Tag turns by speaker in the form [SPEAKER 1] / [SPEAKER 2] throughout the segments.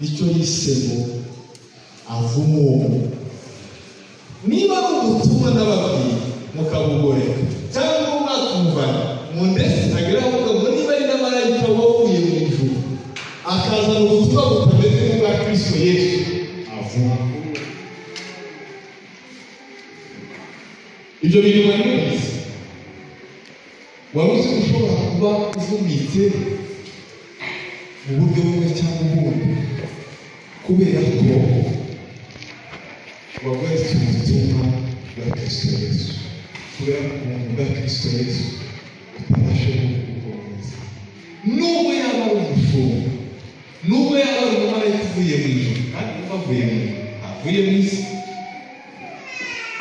[SPEAKER 1] nicyo yisemo avuma uwo. Niba ari ubutumwa n'ababyeyi mukabugoreka cyangwa mwakumvana mu ndetse ageraho ngo niba ari n'amarayika wavuye mu ijuru akazana ubutumwa butameze nk'ubwa Kristo Yesu avuma. Ibyo bintu baribizi. Wabuze ushobora kuba uvumitse mu buryo bumwe cyangwa ubundi kubera ko wagwetse ubutumwa bwa Kristo Yesu, kubera ko umuntu bwa Kristo Yesu utabasha kugukomeza. Nubwo yaba ari umushumba, nubwo yaba ari umumarayika uvuye mu ijuru, kandi niba avuye mu ijuru avuye mu isi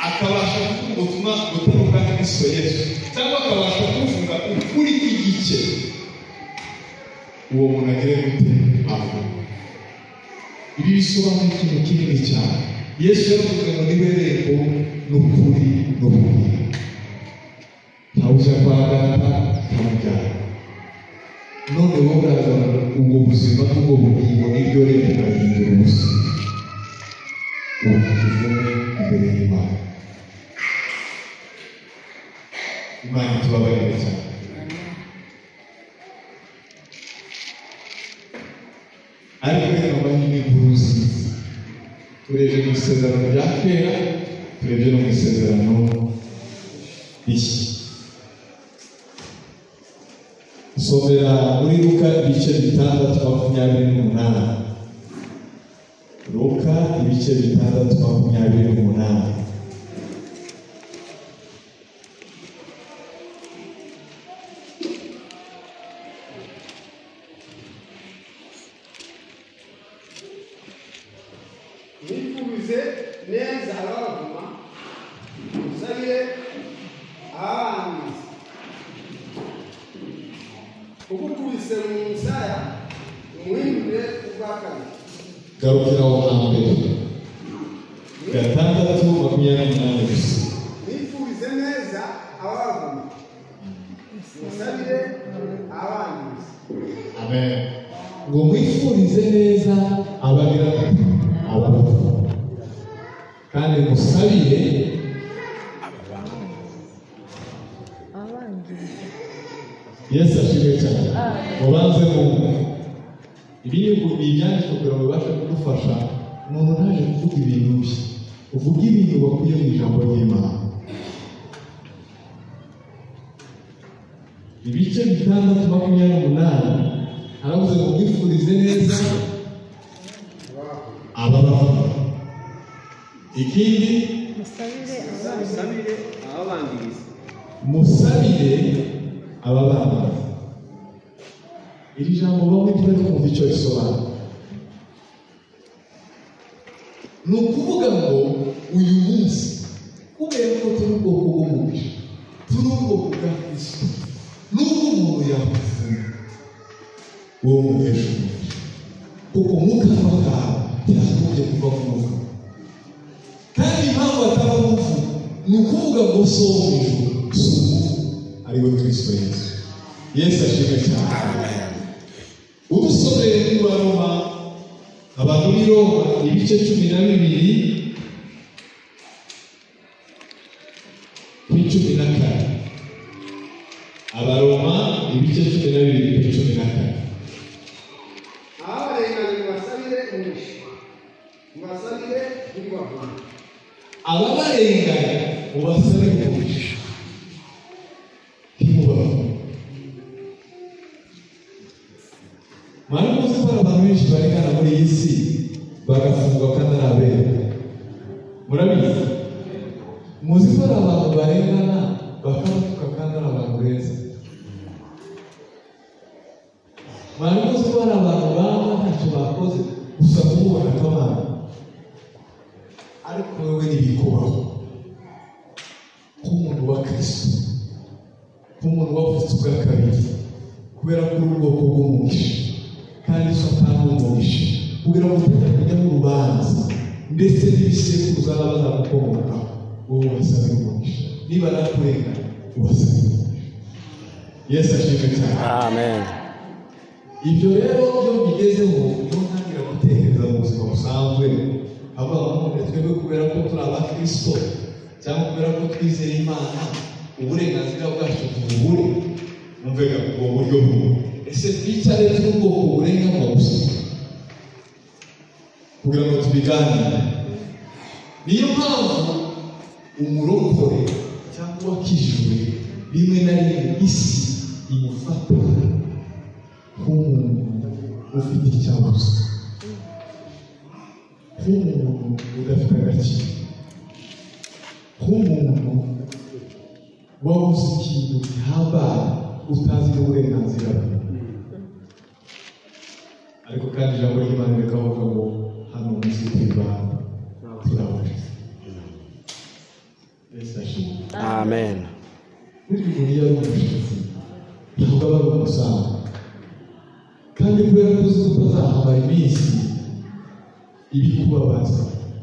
[SPEAKER 1] akabasha kuvuga ubutumwa butari bwa Kristo Yesu cyangwa akabasha kuvuga ukuri kw'igice, uwo muntu agire gute? Ibi bisobanura ikintu kinini cyane. Yesu yaravuze ngo nibereye ko n'ukuri n'ubugingo ntawe ujya kwa Data ntamubyara. None wowe urazana ubwo buzima n'ubwo bugingo n'iryo rero ukahindura ubuzima ubuvume imbere y'Imana. Imana tubabarire cyane. Ariko rero abandi ni inkuru nziza. Turebye mu isezerano rya kera, turebye no mu isezerano rishya. Somera muri Luka ibice 6:28. Luka ibice 6:28.
[SPEAKER 2] Nifurize neza abavuma musabire abanzi ukukubise mu musaya umuhindure ubwakane.
[SPEAKER 1] Garukira aho hambere 6:28 gusa.
[SPEAKER 2] Nifurize neza abavuma musabire abanzi.
[SPEAKER 1] Amen. Ngo mwifurize neza abagira ababavu kandi musabire
[SPEAKER 3] abanzi.
[SPEAKER 1] Yesu ashimwe cyane. Mubanze mu ibintu byinshi kugira ngo bibashe kudufasha. Umuntu ntaje kuvuga ibintu bye, uvuga ibintu bakuye mu ijambo ry'Imana. Ibice 6:28 aravuze ngo mwifurize neza ababavu. Ikindi
[SPEAKER 2] Musabire ababangiriza.
[SPEAKER 1] musabire ababangiriza. Iri jambo bamwe ntibari kumva icyo risobanura. Ni ukuvuga ngo uyu munsi kubera ko turi ubwoko bw'umubiri, turi ubwoko bwa Kristo, n'ubwo umuntu yakuvuga uwo muhesha umugisha, kuko mu kanwa kawe byakubye kuva ku muvuga. Kandi impamvu ataba muvuga ni ukuvuga ngo so mu ijuru si umuvuga ari we Kristo Yesu. Yesu ashimwe cyane. Udusomeye muri Roma, abantu b'i Roma ibice 12 14. Abaroma ibice 12:14.
[SPEAKER 2] Abarenganye mubasabire umugisha, mubasabire ntibibavune.
[SPEAKER 1] Ababarenganya mubasabire umugisha ntibibavune. Mwari muzi ko abantu benshi barengana muri iyi si bagafungwa kandi ari abera. Murabizi? Muzi ko abantu barengana bakabatuka kandi ari abantu beza. Mwari muzi ko hari abantu baba ntacyo bakoze gusa kumubona akabana. Ariko wewe ntibikubaho nk'umuntu wa Kristo, nk'umuntu wavutse ubwa kabiri, kubera ko uri ubwoko bw'umugisha kandi Satani umugisha kugira ngo utajya mu rubanza ndetse n'ibisekuruza n'abazagukomoka wowe wasabira umugisha. Niba nakurenganya ubasabira umugisha. Yesu ashimwe cyane.
[SPEAKER 4] Amen.
[SPEAKER 1] Ibyo rero iyo bigezeho niho ntangira gutekereza twebwe kubera ko turi abakristo cyangwa kubera ko twizera Imana uburenganzira bwacu tububure mumvega ubwo buryo bumwe ese twicare n'ubwoko burenganywa gusa kugira ngo tubiganire niyo mpamvu umurokore cyangwa wakijijwe rimwe na rimwe isi imufata nk'umuntu ufite icyabuze nk'umuntu udafite agaciro nk'umuntu wabuze ikintu gihambaye utazi n'uburenganzira bwe ariko kandi ijambo ry'Imana rikavuga ngo hano mu isi twibana turabona Yesu ashimwe
[SPEAKER 3] Amen.
[SPEAKER 1] buri muntu yari umushyitsi ntabwo aba ari umusaza kandi kubera ko uzi ko utazahamara iminsi ibikubabaza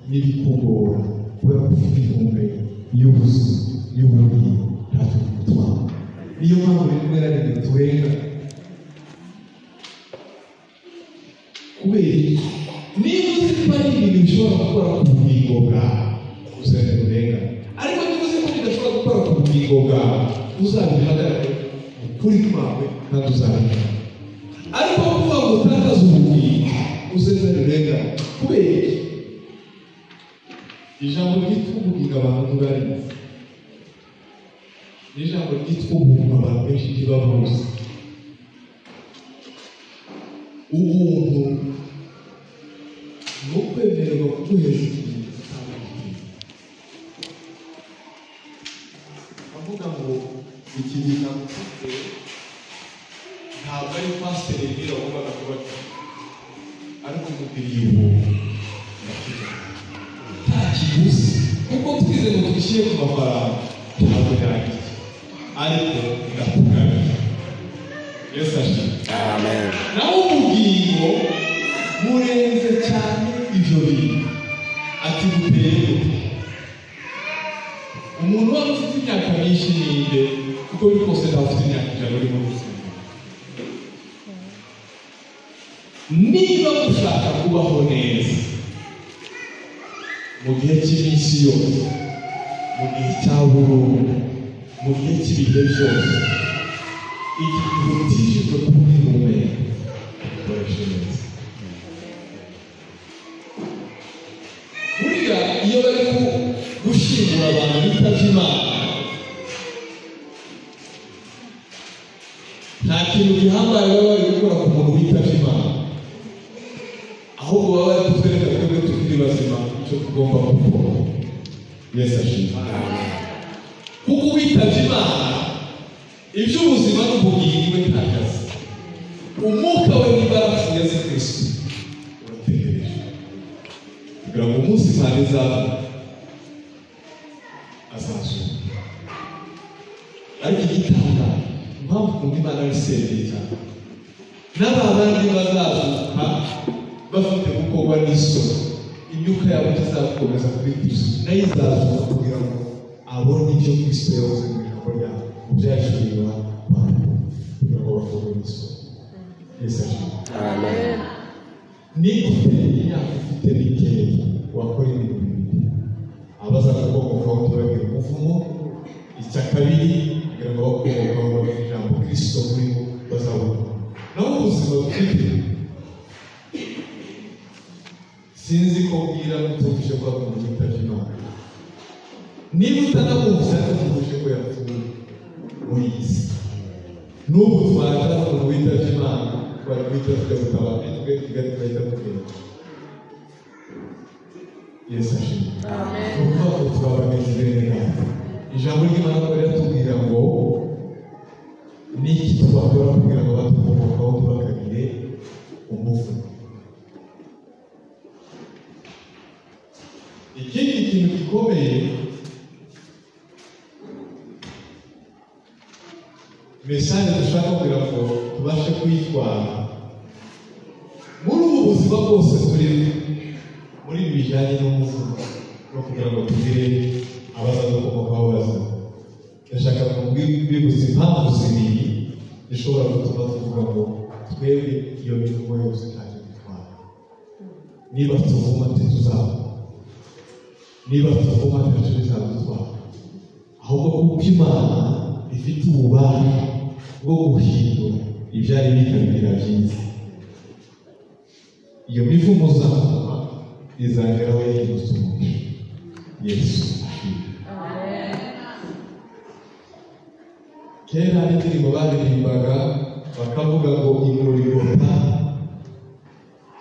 [SPEAKER 1] n'ibikugora kubera ko ufite intumbero y'ubuzima y'ubumenyi ntacyo bigutwara niyo mpamvu rimwe na rimwe turenga kubera niba uzi ko ari ibintu bishobora gukora ku bugingo bwawe uzajya urenga ariko niba uzi ko bidashobora gukora ku bugingo bwawe uzabihagarare ukuri kwawe kandi uzabihagarare ariko kuba ngo utakaze ubugingo uzajya urenga kubera iki ijambo ryitwa ubugingo abantu ntibarizi n'ijambo ryitwa ubuntu abantu benshi ntibabuzi ubuntu ni ukwemererwa kuguheza ikintu utandukanye avuga ngo iki gitabo ufite ntabwo ari pasiteri mbwira wumvaga kuba ariko mubwiriye ubuntu nta kiguzi kuko twize ngo twishyire ku mafaranga ntabwo byagiye ariko ndakugaruye Yesu ashimwe
[SPEAKER 3] Amen.
[SPEAKER 1] naho ubugingo burenze cyane ibyo bintu ati buteye umuntu waba ufite imyaka myinshi ninde kuko biri kose ntawe ufite imyaka ijana urimo gusoma niba ushaka kubaho neza mu gihe cy'iminsi yose mu gihe cya burundu mu gihe cy'ibihe byose igihe utishijwe kubw'ihumeka ukoresha neza burya iyo bari gushingura abantu bitavye Imana nta kintu gihambaye baba bari gukora ku muntu witavye Imana ahubwo baba bari kutwereka twebwe tukiri bazima icyo tugomba gukora Yesu ashimwe kuko witavye Imana iby'ubuzima n'ubugingo bwe nta kazi umwuka we n'imbaraga Yesu Kristo urategereje kugira ngo umunsi Imana izaba azazuka ariko igitanga impamvu ukuntu Imana ari sendeye cyane n'aba bandi bazazuka bafite gukorwa n'isoni imyuka yabo izakomeza kuri Kristo nayo izazuka kugira ngo abone ibyo Kristo yavuze mu ijambo ryabo byashuriwa kugira ngo bakorwe n'isoni Yesu ashimwe
[SPEAKER 3] Amen.
[SPEAKER 1] niba ufite imyaka ufite mikeya wakora ibintu bibiri abaza gukomokaho turagira umuvumo icya kabiri kugira ngo bakomokaho bafite ijambo Kristo muri bo bazabona naho ubuzima bufite sinzi ko bwira mutuje kwa muntu witabye Imana niba utanamwumvise atamwumvise ko yapfuye muri iyi si n'ubu twajya umuntu witabye Imana twari guhita tukazitaba twe kigali tugahita tugenda Yesu ashimwe kuko ako twabagenzi bene natwe ijambo ry'Imana ko riratubwira ngo n'iki twakora kugira ngo badukomokaho tubakagire umuvumo ikindi kintu gikomeye mesaje dushaka kugira ngo tubashe kuyitwara muri ubu buzima bwose turi muri ibi bijyanye n'umuvumo no kugira ngo tugire abazadukomokaho bazima ndashaka kubibutsa impamvu zibiri zishobora gutuma tuvuga ngo twebwe iyo mivumo yose ntacyo dutwara niba tuvuma ntituzaba niba tuvoma ntacyo bizadutwara, ahubwo kuko Imana ifite ububasha bwo guhindura ibyari bikabigira byiza. Iyo mivumo uzavoma izageraho yihindutse umugisha. Yesu amen. Kera indirimbo baririmbaga bakavuga ngo imurigota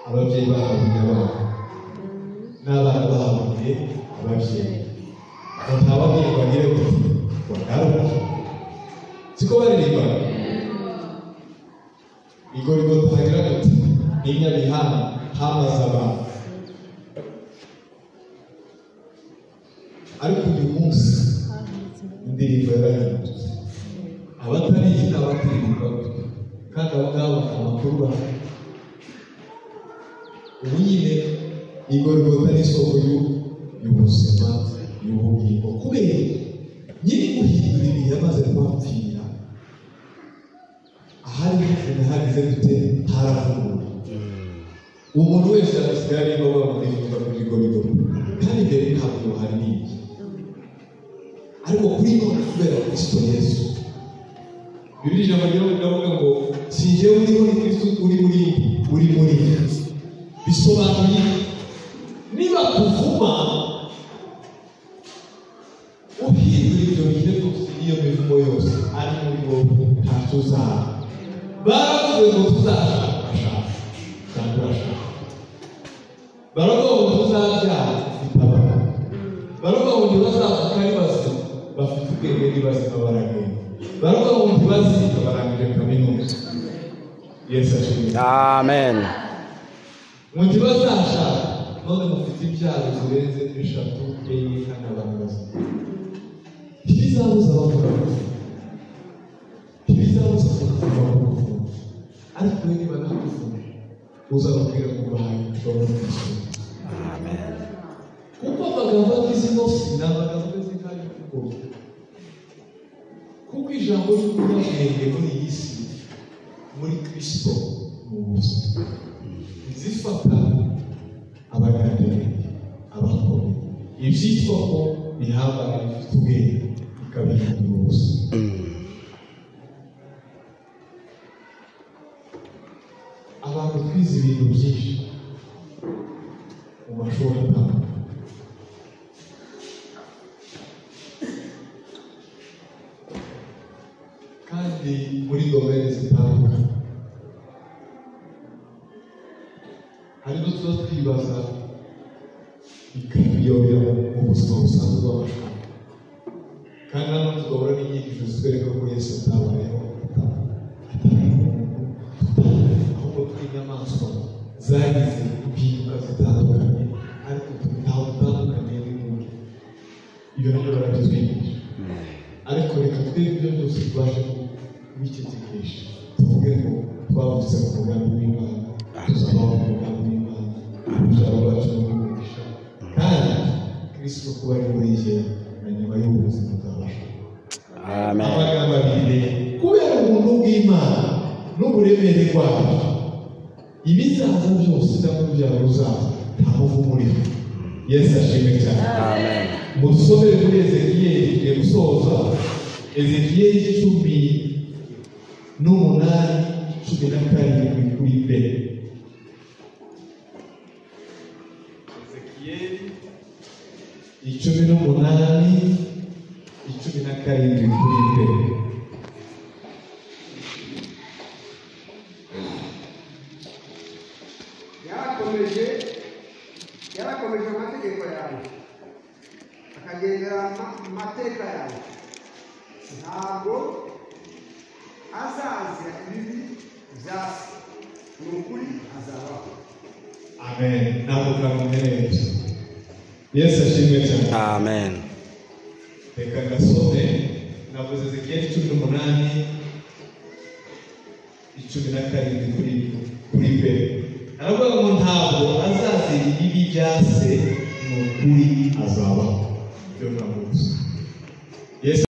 [SPEAKER 1] ababyeyi bahabonye abana n'abana bahabonye ababyeyi, ntababyeyi bagire guti bagaruka, siko baririmbaga. Igorigota hagira gati n'inyabihanga hamaze abantu, ariko uyu munsi indirimbo yarahindutse. Abatarizi n'abatirimba kandi abo ngabo amakuru bafite. Ubu nyine Igorigota ni isoko y'ubuzima y'ubugingo, kubera nyiri guhindura ibihe yamaze kuhapfira. Ahari hafite hagize dute haravuga umuntu wese asigaye arimo bamurifuza kuri Igorigota, kandi mbere ntabwo hari n'iki, ariko kuri none kubera Kristo Yesu. Bibiliya ijambo riravuga ngo si njyewe uriho ni Kristo uri muri Yesu. Bisobanuye niba kuvuma uhindura ibyo bihe byose n'iyo mivumo yose ari muri wowe ntacyo uzaba. Baravuze ngo tuzashaka kandi urashaka, baravuga ngo tuzabyara bitabara, baravuga ngo ntibazavuka ari bazima bafite ubwenge n'ibazima baragenda, baravuga ngo ntibaziga barangije kaminuza. Yesu ashimwe. Amen. Ngo ntibazashaka none mufite ibyago zirenze 3 enye kandi abantu bazima. Ntibizabuza abakora ntibizabuza kuvuga, ariko niba nakuvuga uzababwira ko bahaye ushobora kwishyura. Amen. Kuko amagambo agize inosi ni amagambo ameze nk'ayo kuko ijambo ry'umunyabwenge muri iyi si muri Kristo mu buzima zifata abanyabwenge abakomeye, ibyitwa ko bihabwa bifite ubwenge bikabihindura ubusa. Abantu twize ibintu byinshi mu mashuri atandukanye, kandi muri domene zitandukanye. Hari n'utuba twibaza bikatuyobera mu buzima busanzwe bw'amashuri, kandi hano tugahura n'inyigisho zitwereka ko Yesu atabayeho, ahubwo turi inyamaswa zagize impinduka zitandukanye, ariko ntaho dutandukanye n'undi. Ibyo nabyo barabitwigisha, ariko reka twebwe ibyo byose tubashe kubikizikisha, tuvuge ngo twavutse mu mugambi w'Imana, tuzabaho mu mugambi w'Imana, urubyaro rwacu n'umugisha, kandi Kristo kuba ari muri jye na nyuma y'ubuzima bwabasha. Amen. Amagambo abiri kubera ubuntu bw'Imana n'uburemere bwayo, ibizaza byose n'urubyaro ruzaza nta muvumo uriho. Yesu ashimwe cyane. Amen. Musomere muri Ezekiyeli, tugiye gusoza Ezekiyeli 18:17 kuri B. Ezekiyeli 18:17 kuri B.
[SPEAKER 2] yarakomeje amategeko yawe akagendera amateka yawe, ntabwo azazira ibibi byase, ni ukuri azabaho.
[SPEAKER 1] Amen. Ntabwo kamuhereza. Yesu ashimwe cyane. Amen. Reka gasome navuze Ezekiyeli 18:17 kuri B. Aravuga ngo ntabwo azazira ibibi byase, ni ukuri azabaho. Ibyo navuze. Yesu